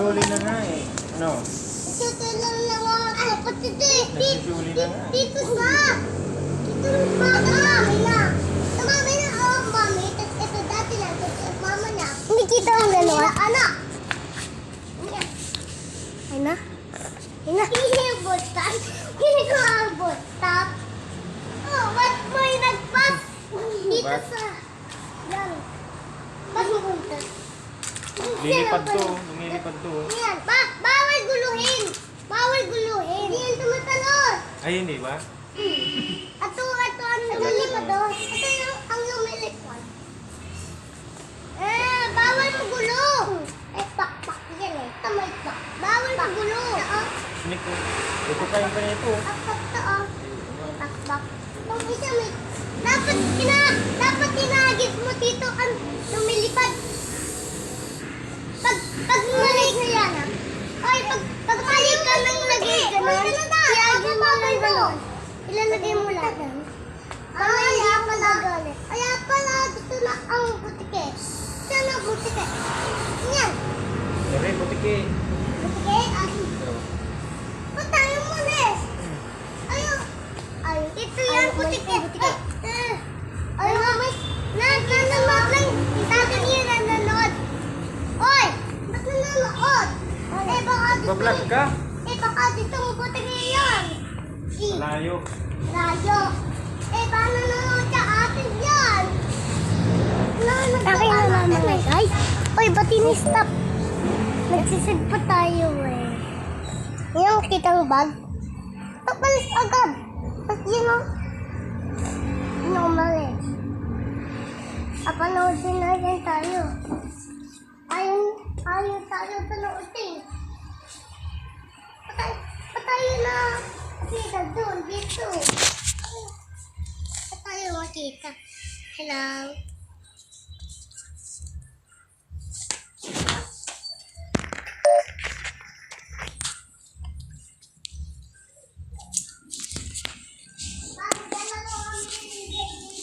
Nagsisuli na nga eh. Ano? Tutulong na nga kapatid eh. Nagsisuli na nga. Dito sa. Dito mami na. Ito mami na. Oh, mami. Ito dati lang. Ito mama na. Hindi kita ang dalawa. Anak. Ay na? Ay na? Hinibutan. Hindi ko ang butak. Oh, ba't mo'y nagpas? Dito sa. Yan. Pagpunta. Lilipad to. Lumilipad to. Yan. Bawal guluhin. Bawal guluhin. Hindi yan tumatalon. Ay, hindi ba? Ito ang lumilipad doon. Ito yung ang lumilipad. Bawal magulo. Pakpak yan eh. Tamay pak. Bawal magulo. Sneak ko. Ito pa yung ganito. Pakpak to oh. Pakpak. Kung isa may... Dapat tinagis mo dito ang lumilipad. Pag malik na yan ah. Ay, pag malik ka nang lagay ganun. Iagin mo lang ganun. Ilalagay mo lang. Kaya pala dito na ang butike. Saan ang butike? Yan. Ere, butike. Butike? Ba't tayo mo, Nes? Ayun. Ito yan, butike. Ayun, may... Nanonood lang. Sabi niya nanonood. Oy! Ba't nanonood? Baka dito... Bablog ka? Baka dito ang butike yan. Malayo. Layo. Paano nanonood ka atin yan? Akin na naman eh, guys. Oy, ba't ini-stop? Nagsisid pa tayo eh. Yung kitang bag. Papalis agad. At yun o. Yun o, umalis. Apanood din na yan tayo. Ayaw tayo panoodin. Patayo na. Kita doon, dito. Patayo makita. Hello.